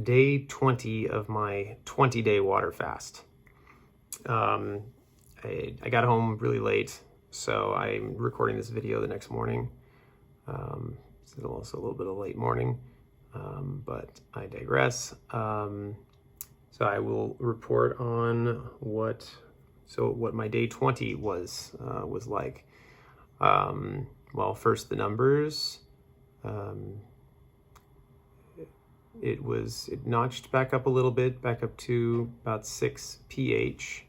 day 20 of my 20-day water fast. I got home really late, so I'm recording this video the next morning. It's also a little bit of late morning, but I digress. So I will report on what my day 20 was like. Well, first the numbers. It notched back up a little bit, back up to about 6 pH.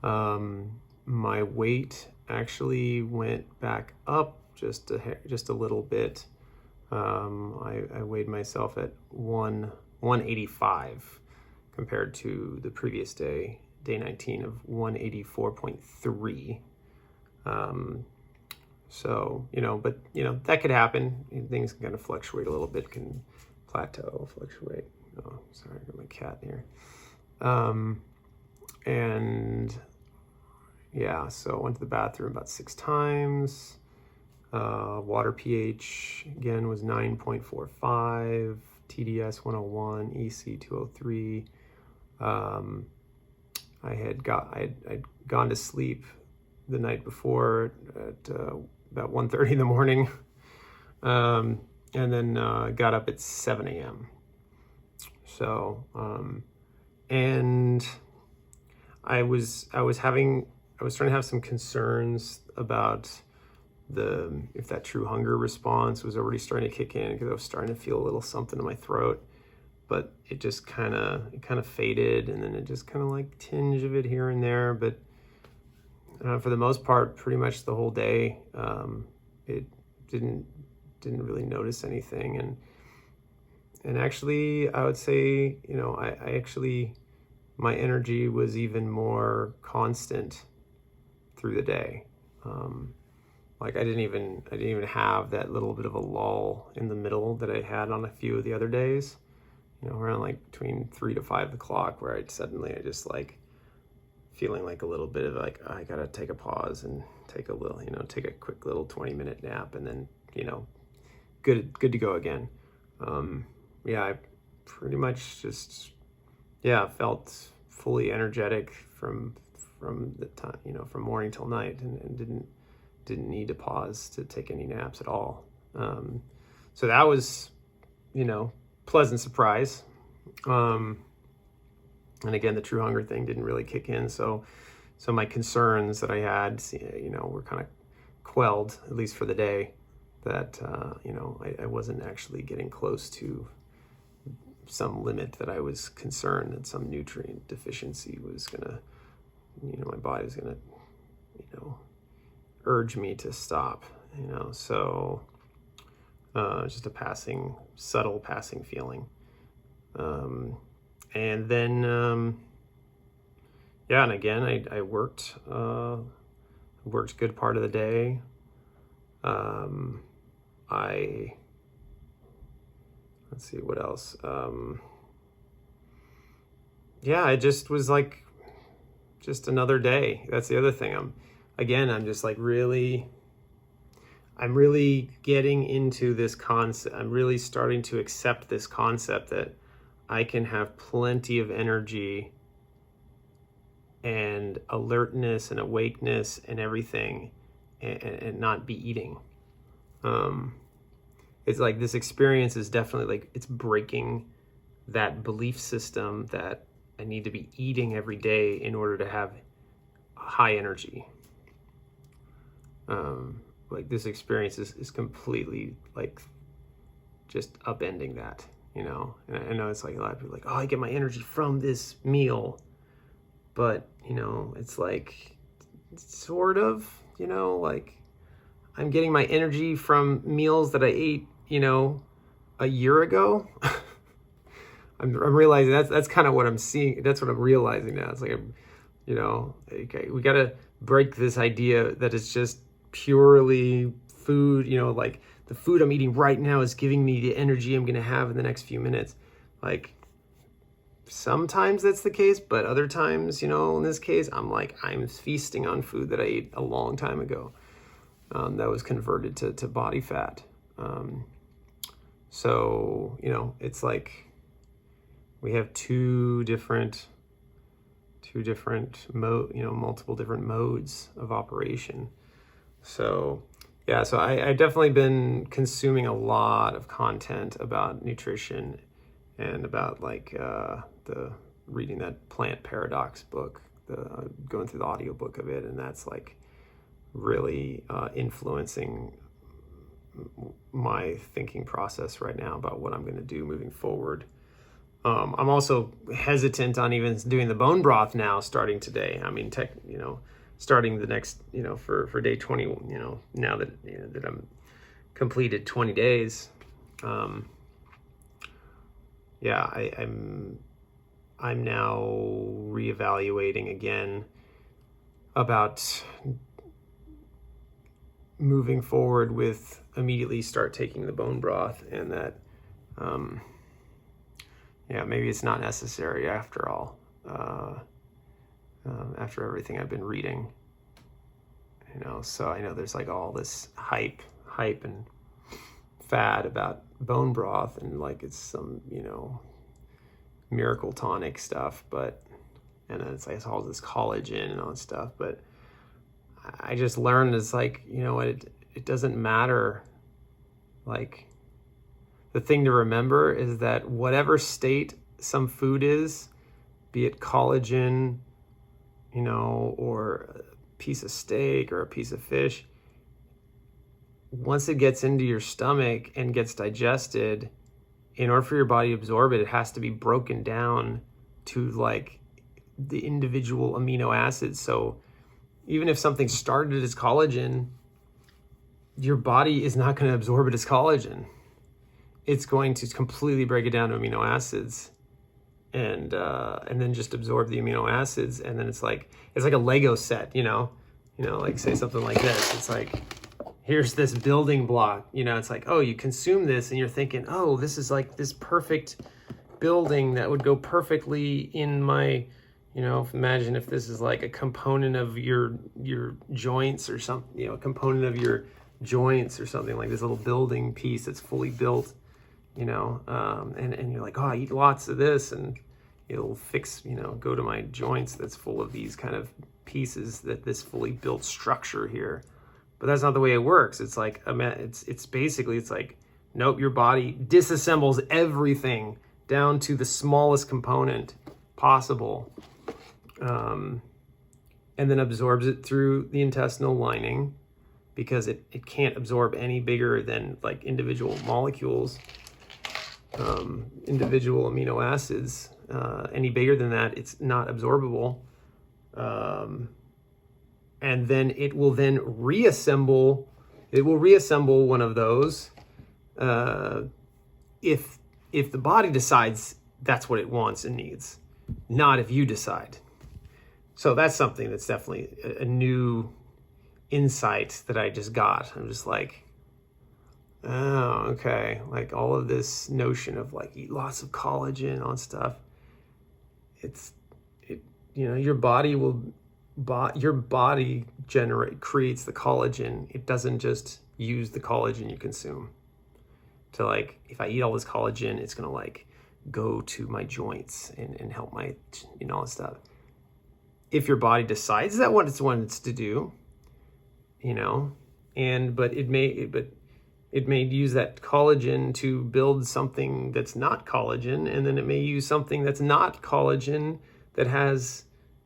My weight actually went back up just a little bit. I weighed myself at 185 compared to the previous day, day 19, of 184.3. So, but that could happen. Things can kind of fluctuate a little bit, can plateau, fluctuate. Oh, sorry, I got my cat here. And yeah, so I went to the bathroom about 6 times. Water pH again was 9.45, TDS 101, EC 203. I'd gone to sleep the night before at about 1:30 in the morning, and then got up at 7 a.m. So, and I was starting to have some concerns about if that true hunger response was already starting to kick in, because I was starting to feel a little something in my throat, but it just kind of faded, and then it just kind of like tinge of it here and there. But for the most part, pretty much the whole day, it didn't really notice anything. And actually, I would say, I actually, my energy was even more constant through the day. Like I didn't even have that little bit of a lull in the middle that I had on a few of the other days, around like between 3 to 5 o'clock, where I just like feeling like a little bit of like, I gotta take a pause and take a quick little 20-minute nap, and then, good to go again. I pretty much just, felt fully energetic from the time, from morning till night, and didn't need to pause to take any naps at all. So that was, pleasant surprise. And again, the true hunger thing didn't really kick in. So my concerns that I had, were kind of quelled, at least for the day, that, I wasn't actually getting close to some limit that I was concerned that some nutrient deficiency was gonna, my body was gonna, urge me to stop, so just a subtle passing feeling. And then, and again, I worked a good part of the day. Let's see what else. It just was like just another day. That's the other thing. I'm just like I'm really getting into this concept. I'm really starting to accept this concept that I can have plenty of energy and alertness and awakeness and everything and not be eating. It's like this experience is definitely like, it's breaking that belief system that I need to be eating every day in order to have high energy. Like this experience is completely like just upending that, and I know it's like a lot of people are like, oh, I get my energy from this meal, but it's like sort of, like I'm getting my energy from meals that I ate, a year ago. I'm realizing that's kind of what I'm seeing. That's what I'm realizing now. It's like, okay, we got to break this idea that it's just purely food, like the food I'm eating right now is giving me the energy I'm going to have in the next few minutes. Like sometimes that's the case, but other times, in this case, I'm feasting on food that I ate a long time ago, that was converted to body fat. So, it's like, we have multiple different modes of operation. So yeah, so I definitely been consuming a lot of content about nutrition and about like the reading that Plant Paradox book, going through the audiobook of it, and that's like really influencing my thinking process right now about what I'm going to do moving forward. I'm also hesitant on even doing the bone broth now starting today. I mean, starting the next, for day 20, now that, that I'm completed 20 days. I'm now reevaluating again about moving forward with immediately start taking the bone broth, and that, maybe it's not necessary after all, after everything I've been reading, so I know there's like all this hype and fad about bone broth, and like it's some, miracle tonic stuff, and then it's like all this collagen and all that stuff, but I just learned it's like, it doesn't matter. Like, the thing to remember is that whatever state some food is, be it collagen, or a piece of steak or a piece of fish, once it gets into your stomach and gets digested, in order for your body to absorb it, it has to be broken down to like the individual amino acids. So even if something started as collagen, your body is not going to absorb it as collagen. It's going to completely break it down to amino acids, and then just absorb the amino acids. And then it's like a Lego set, like say something like this. It's like, here's this building block, it's like, oh, you consume this and you're thinking, oh, this is like this perfect building that would go perfectly in my, imagine if this is like a component of your joints or something, a component of your joints or something, like this little building piece that's fully built, and you're like, oh, I eat lots of this and it'll fix, go to my joints that's full of these kind of pieces, that this fully built structure here. But that's not the way it works. It's like, it's basically, it's like, nope, your body disassembles everything down to the smallest component possible, and then absorbs it through the intestinal lining, because it can't absorb any bigger than like individual molecules, individual amino acids. Any bigger than that, it's not absorbable. And then it will then reassemble one of those, if the body decides that's what it wants and needs, not if you decide. So that's something that's definitely a new insight that I just got. I'm just like, oh, okay. Like all of this notion of like eat lots of collagen on stuff. Your body creates the collagen. It doesn't just use the collagen you consume. To like, if I eat all this collagen, it's gonna like go to my joints and help my, all that stuff. If your body decides that what it wants to do, but it may use that collagen to build something that's not collagen, and then it may use something that's not collagen that has,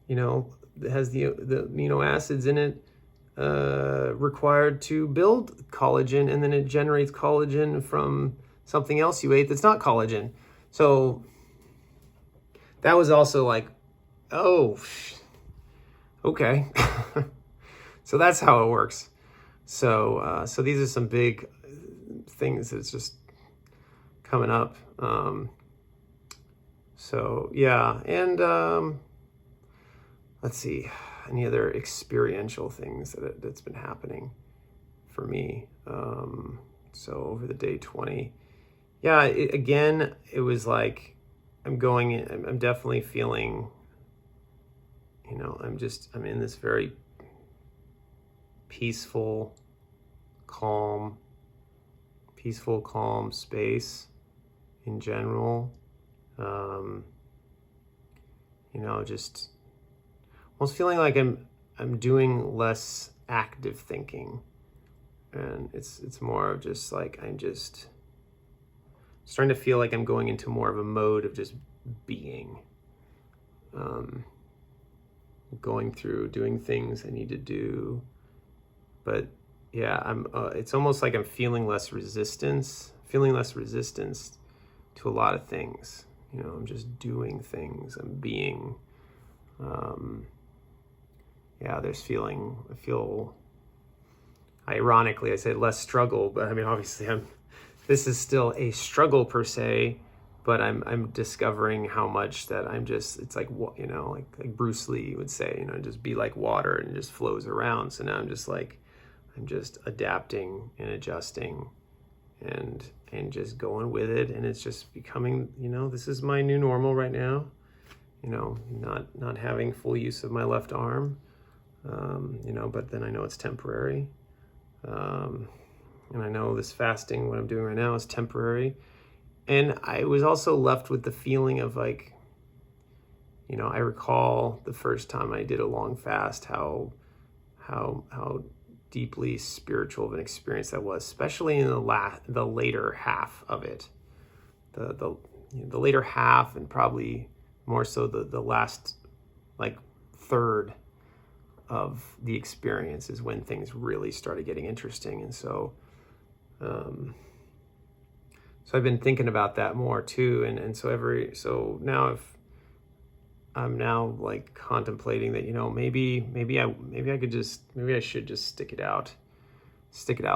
that has the amino acids in it required to build collagen, and then it generates collagen from something else you ate that's not collagen. So that was also like, oh, okay. So that's how it works. So these are some big things that's just coming up. And let's see, any other experiential things that's been happening for me. So over the day 20, it was like, I'm definitely feeling, I'm in this very peaceful, calm space in general. just almost feeling like I'm doing less active thinking, and it's more of just like I'm just starting to feel like I'm going into more of a mode of just being, going through doing things I need to do. But yeah, it's almost like I'm feeling less resistance to a lot of things. I'm just doing things, I'm being. I feel, ironically, I say less struggle, but I mean, obviously this is still a struggle per se, but I'm discovering how much that it's like, like Bruce Lee would say, just be like water and it just flows around. So now I'm just adapting and adjusting and just going with it. And it's just becoming, this is my new normal right now, not having full use of my left arm, but then I know it's temporary. And I know this fasting, what I'm doing right now, is temporary. And I was also left with the feeling of like, I recall the first time I did a long fast, how deeply spiritual of an experience that was, especially in the later half of it, the later half, and probably more so the last like third of the experience is when things really started getting interesting. And so I've been thinking about that more too, and so now I'm now like contemplating that, maybe I should just stick it out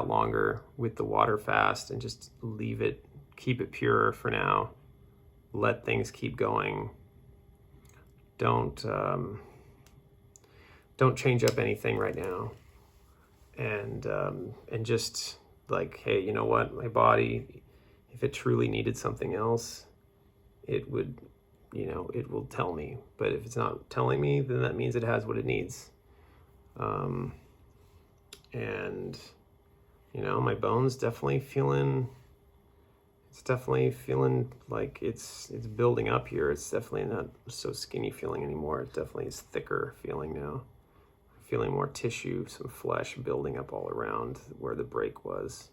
longer with the water fast and just leave it, keep it pure for now, let things keep going. Don't change up anything right now, and just like, hey, you know what, my body, if it truly needed something else, it would, it will tell me. But if it's not telling me, then that means it has what it needs. And my bones definitely feeling like it's building up here. It's definitely not so skinny feeling anymore. It definitely is thicker feeling now. Feeling more tissue, some flesh building up all around where the break was.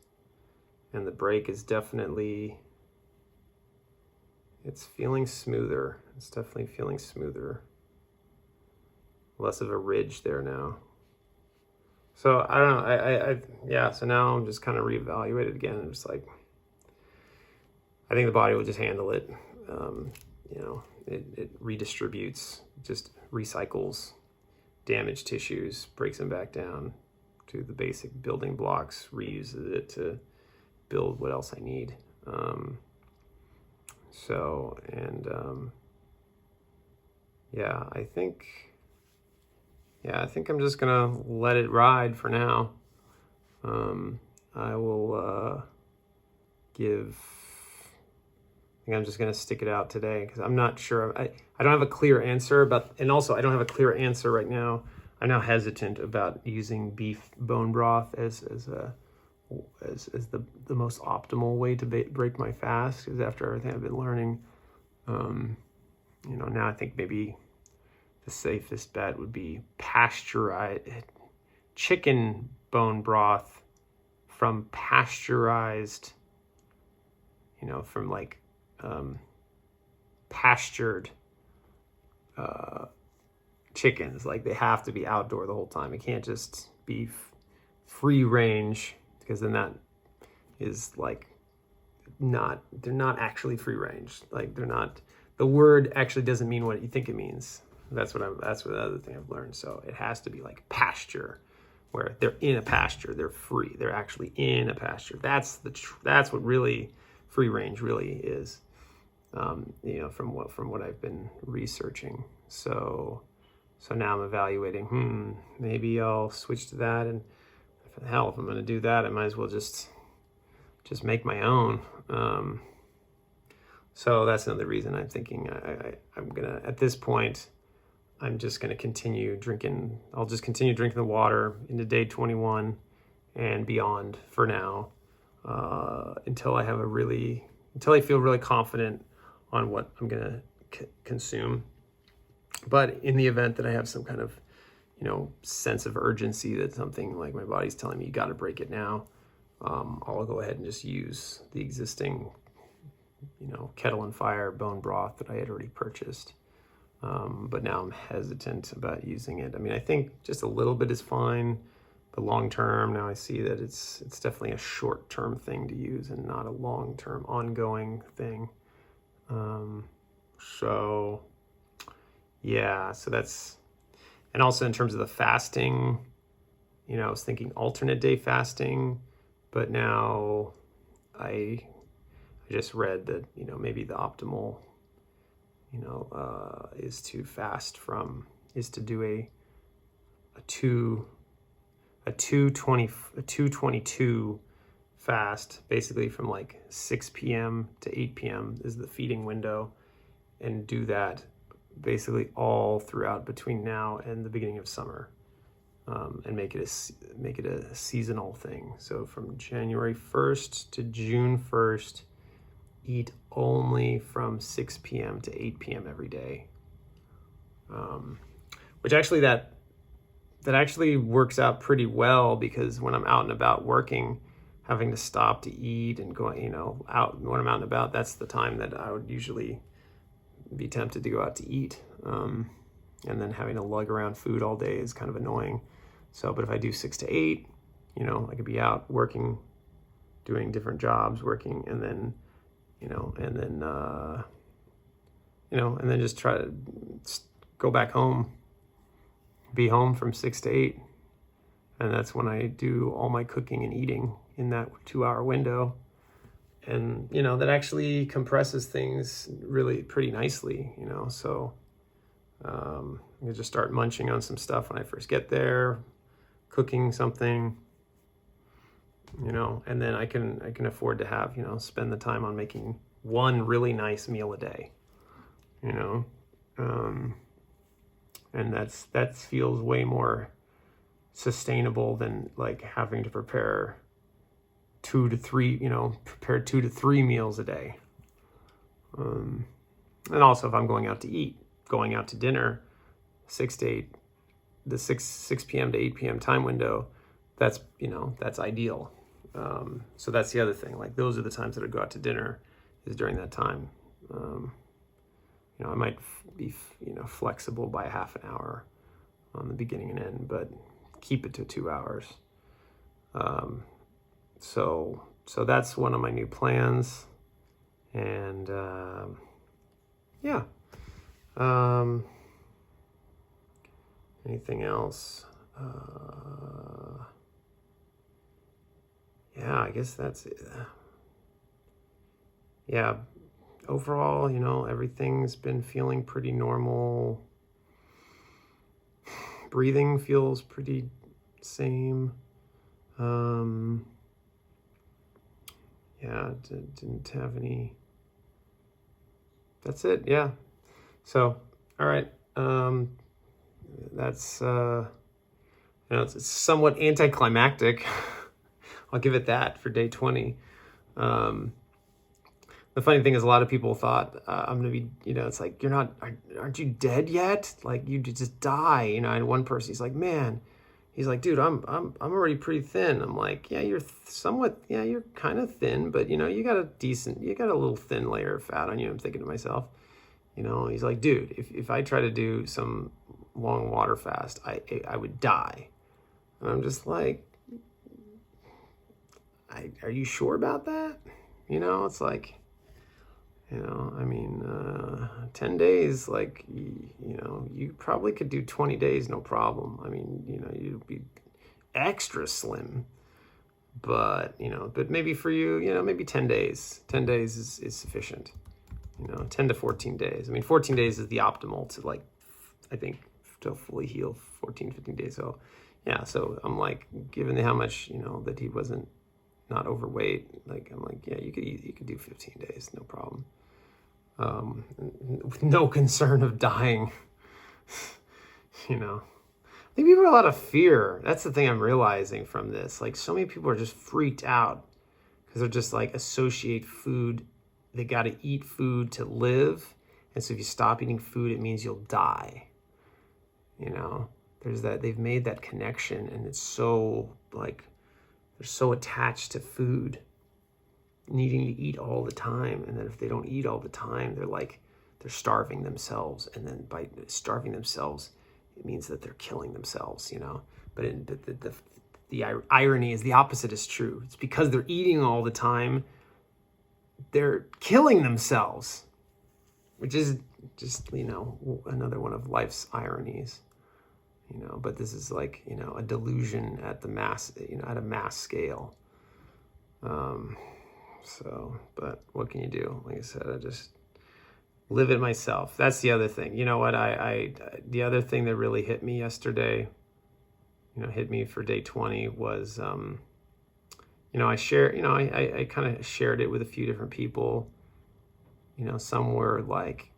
And the break is definitely, it's feeling smoother. It's definitely feeling smoother. Less of a ridge there now. So I don't know, so now I'm just kind of reevaluated again. I'm just like, I think the body will just handle it. It redistributes, just recycles damaged tissues, breaks them back down to the basic building blocks, reuses it to build what else I need. I think I'm just gonna let it ride for now. I will I think I'm just gonna stick it out today because I'm not sure. I don't have a clear answer and also I don't have a clear answer right now. I'm now hesitant about using beef bone broth as the most optimal way to break my fast, because after everything I've been learning, now I think maybe the safest bet would be pasteurized chicken bone broth from pasteurized, from like pastured chickens. Like, they have to be outdoor the whole time. It can't just be free range, because then that is like they're not actually free range. Like, they're not, the word actually doesn't mean what you think it means. That's what the other thing I've learned. So it has to be like pasture, where they're in a pasture, they're free, they're actually in a pasture. That's what really free range really is. From what I've been researching. So now I'm evaluating, maybe I'll switch to that. And if I'm going to do that, I might as well just make my own. So that's another reason I'm thinking I'm going to, at this point, I'm just going to continue drinking. I'll just continue drinking the water into day 21 and beyond for now, until I feel really confident on what I'm going to consume. But in the event that I have some kind of, sense of urgency that something like my body's telling me you got to break it now, I'll go ahead and just use the existing, kettle and fire bone broth that I had already purchased. But now I'm hesitant about using it. I mean, I think just a little bit is fine, but long term, now I see that it's definitely a short term thing to use and not a long term ongoing thing. So yeah, so that's, and also in terms of the fasting, I was thinking alternate day fasting, but now I just read that, maybe the optimal, is to fast is to do a 222 fast, basically from like 6 p.m. to 8 p.m. is the feeding window, and do that basically all throughout between now and the beginning of summer, and make it a seasonal thing. So from January 1st to June 1st, eat only from 6 p.m. to 8 p.m. every day, which actually that actually works out pretty well, because when I'm out and about working, having to stop to eat and going, out when I'm out and about, that's the time that I would usually be tempted to go out to eat. And then having to lug around food all day is kind of annoying. So, but if I do 6 to 8, I could be out working, doing different jobs, working, and then, and then just try to go back home, be home from 6 to 8. And that's when I do all my cooking and eating in that 2-hour window. And, that actually compresses things really pretty nicely, so I just start munching on some stuff when I first get there, cooking something, and then I can afford to have, spend the time on making one really nice meal a day, and that feels way more sustainable than like having to prepare 2 to 3 meals a day. And also if I'm going out to dinner, 6 to 8, the 6 p.m. to 8 p.m. time window, that's ideal. So that's the other thing. Like those are the times that I go out to dinner, is during that time. I might be, flexible by half an hour on the beginning and end, but keep it to 2 hours. So that's one of my new plans. And, yeah. Anything else? Yeah, I guess that's it. Yeah, overall, everything's been feeling pretty normal. Breathing feels pretty same. Yeah, didn't have any. That's it. Yeah. So, all right. That's it's somewhat anticlimactic. I'll give it that for day 20. The funny thing is, a lot of people thought I'm gonna be, it's like, aren't you dead yet? Like you just die, And one person, he's like, man, he's like, dude, I'm already pretty thin. I'm like, yeah, you're you're kind of thin, but you got a little thin layer of fat on you. I'm thinking to myself, he's like, dude, if I try to do some long water fast, I would die. And I'm just like, are you sure about that? It's like, 10 days, like, you probably could do 20 days, no problem. I mean, you'd be extra slim, but maybe for you, maybe 10 days. 10 days is sufficient, 10 to 14 days. I mean, 14 days is the optimal to, like, I think, to fully heal, 14, 15 days. So, yeah, so I'm like, given how much, that he wasn't not overweight, like, I'm like, yeah, you could do 15 days, no problem. With no concern of dying. I think people have a lot of fear. That's the thing I'm realizing from this. Like, so many people are just freaked out because they're just like associate food. They got to eat food to live, And so if you stop eating food, it means you'll die. You know, there's that, they've made that connection, and it's so like, they're so attached to food, needing to eat all the time. And then if they don't eat all the time, they're starving themselves. And then by starving themselves, it means that they're killing themselves, you know. But the irony is the opposite is true. It's because they're eating all the time, they're killing themselves, which is just, you know, another one of life's ironies, you know. But this is like, you know, a delusion at the mass, you know, at a mass scale. So, but what can you do? Like I said, I just live it myself. That's the other thing. You know what? The other thing that really hit me yesterday, you know, hit me for day 20 was, you know, I kind of shared it with a few different people. You know, some were like,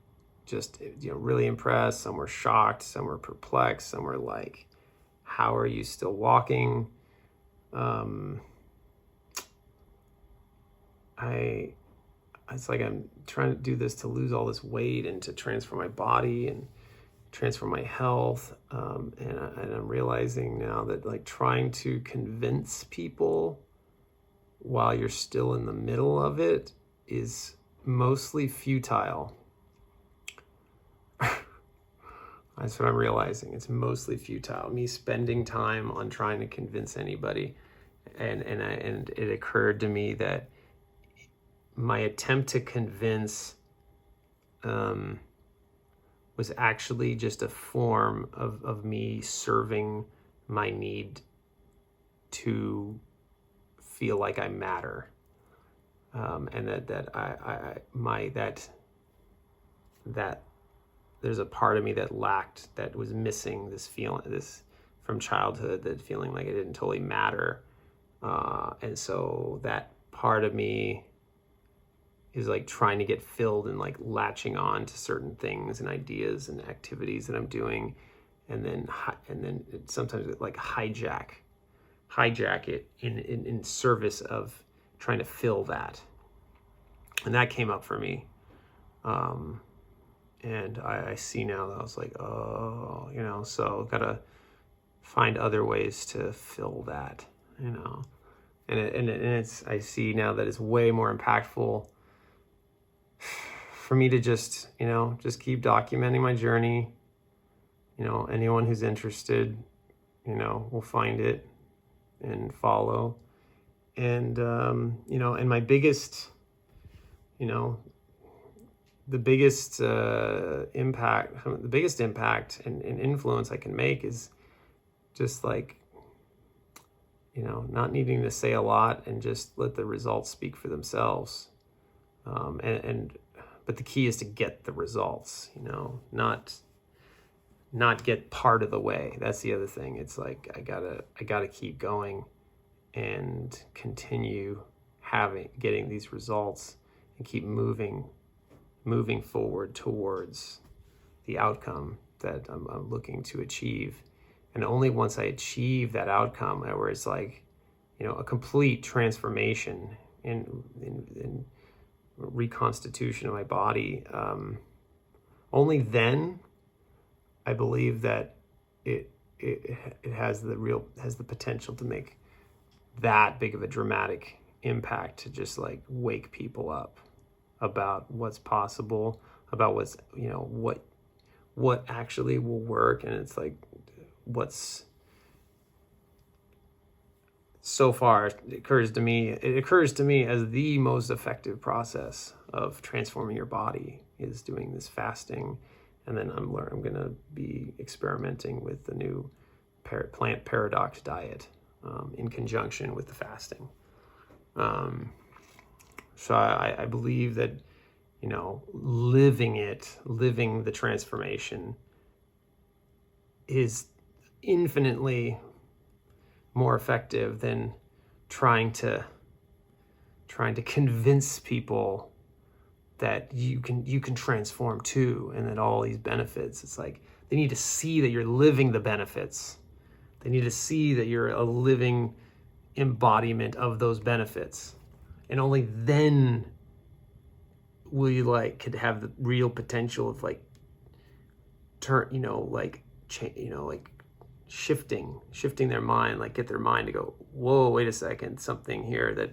just, you know, really impressed. Some were shocked. Some were perplexed. Some were like, how are you still walking? It's like I'm trying to do this to lose all this weight and to transform my body and transform my health. And I'm realizing now that like trying to convince people while you're still in the middle of it is mostly futile. That's what I'm realizing. It's mostly futile. Me spending time on trying to convince anybody. And it occurred to me that my attempt to convince was actually just a form of me serving my need to feel like I matter, and that there's a part of me that lacked, that was missing this feeling, this from childhood, that feeling like I didn't totally matter, and so that part of me is like trying to get filled and like latching on to certain things and ideas and activities that I'm doing, and then sometimes it like hijack it in service of trying to fill that. And that came up for me, and I see now that I was like, oh, you know, so gotta find other ways to fill that, you know, and it's, I see now that it's way more impactful for me to just, you know, just keep documenting my journey. You know, anyone who's interested, you know, will find it and follow. And, you know, and my biggest, you know, the biggest impact and influence I can make is just like, you know, not needing to say a lot and just let the results speak for themselves. But the key is to get the results, you know, not get part of the way. That's the other thing. It's like, I gotta keep going and continue getting these results and keep moving forward towards the outcome that I'm looking to achieve. And only once I achieve that outcome, where it's like, you know, a complete transformation in reconstitution of my body, only then I believe that it has the potential to make that big of a dramatic impact, to just like wake people up about what's possible, about what's, you know, what actually will work. And it's like, what's so far, it occurs to me as the most effective process of transforming your body is doing this fasting. And then I'm going to be experimenting with the new plant paradox diet in conjunction with the fasting. So I believe that, you know, living the transformation is infinitely more effective than trying to convince people that you can transform too, and that all these benefits. It's like they need to see that you're living the benefits. They need to see that you're a living embodiment of those benefits. And only then like could have the real potential of like like shifting their mind, like get their mind to go, whoa, wait a second, something here that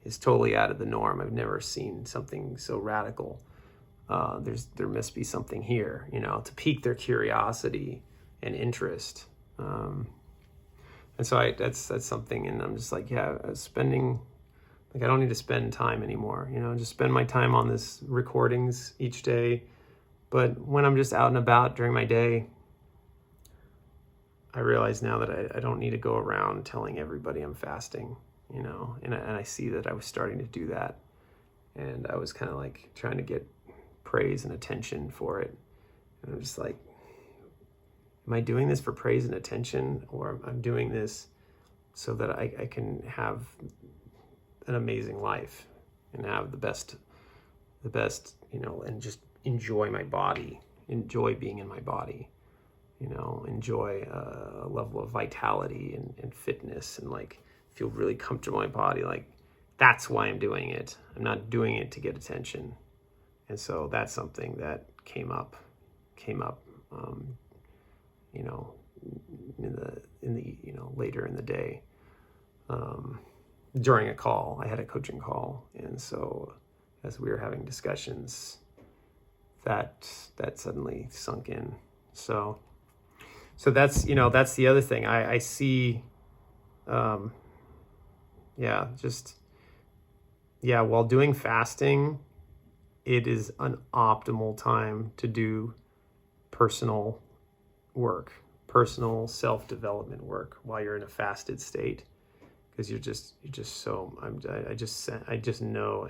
is totally out of the norm. I've never seen something so radical. There must be something here, to pique their curiosity and interest. And so that's something, and I'm just like, yeah, spending, like, I don't need to spend time anymore, just spend my time on this recordings each day. But when I'm just out and about during my day, I realize now that I don't need to go around telling everybody I'm fasting, and I see that I was starting to do that. And I was kind of like trying to get praise and attention for it. And I'm just like, am I doing this for praise and attention, or I'm doing this so that I can have an amazing life and have the best, and just enjoy my body, enjoy being in my body, enjoy a level of vitality and fitness, and like feel really comfortable in my body. Like, that's why I'm doing it. I'm not doing it to get attention. And so that's something that came up, later in the day, during a call. I had a coaching call, and so as we were having discussions, that suddenly sunk in. So that's the other thing I see. While doing fasting, it is an optimal time to do personal work, personal self-development work while you're in a fasted state, because you're just so, I just know,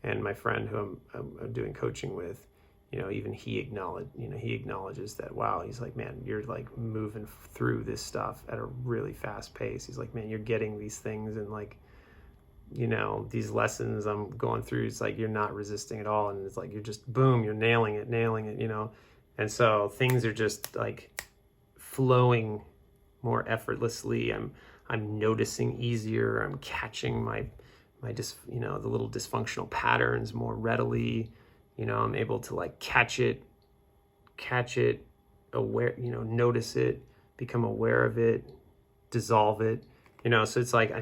and my friend who I'm doing coaching with, even he acknowledges that, wow, he's like, man, you're like moving through this stuff at a really fast pace. He's like, man, you're getting these things, and like, these lessons I'm going through, it's like you're not resisting at all, and it's like you're just boom, you're nailing it, and so things are just like flowing more effortlessly. I'm noticing easier. I'm catching my the little dysfunctional patterns more readily. I'm able to like catch it, aware, notice it, become aware of it, dissolve it, so it's like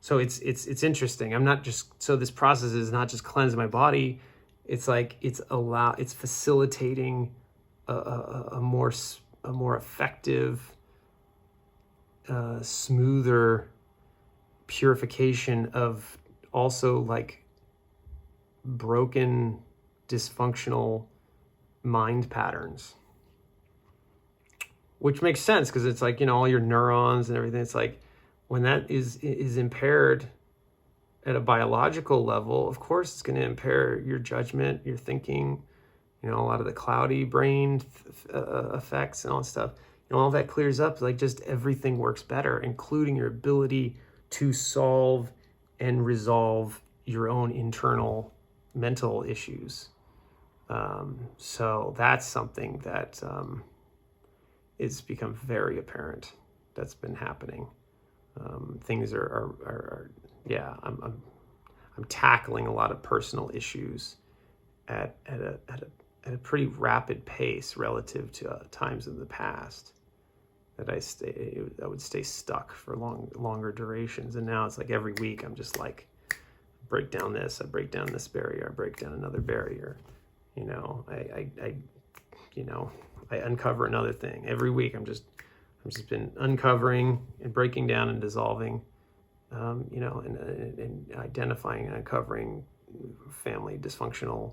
so it's interesting. I'm not just, so this process is not just cleansing my body. It's like, it's facilitating a more effective, smoother purification of also like broken, dysfunctional mind patterns, which makes sense because it's like, all your neurons and everything. It's like, when that is impaired at a biological level, of course it's going to impair your judgment, your thinking, a lot of the cloudy brain effects and all that stuff. All that clears up, like just everything works better, including your ability to solve and resolve your own internal mental issues. So that's something that it's become very apparent that's been happening. Things are I'm tackling a lot of personal issues at a pretty rapid pace relative to times in the past that I would stay stuck for longer durations. And now it's like every week I'm just like, break down this, I break down this barrier, I break down another barrier. I uncover another thing every week. I've just been uncovering and breaking down and dissolving, and identifying and uncovering family dysfunctional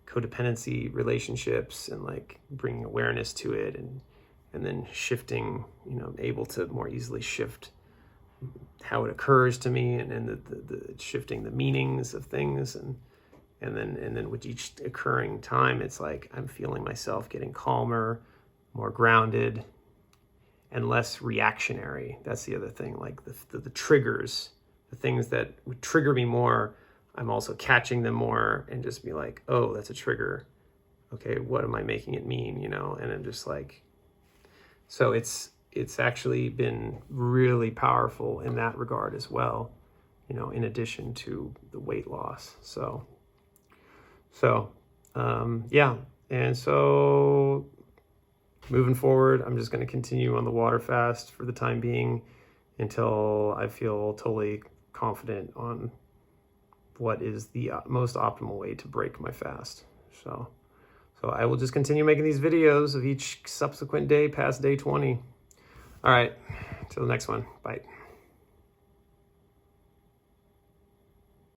codependency relationships, and like bringing awareness to it, and then shifting, able to more easily shift how it occurs to me, and then the shifting the meanings of things, and then with each occurring time, it's like I'm feeling myself getting calmer, more grounded, and less reactionary. That's the other thing, like the triggers, the things that would trigger me more, I'm also catching them more and just be like, oh, that's a trigger. Okay, what am I making it mean, And I'm just like, so it's actually been really powerful in that regard as well, in addition to the weight loss. So So, yeah. And so moving forward, I'm just going to continue on the water fast for the time being until I feel totally confident on what is the most optimal way to break my fast. So I will just continue making these videos of each subsequent day past day 20. All right, till the next one. Bye.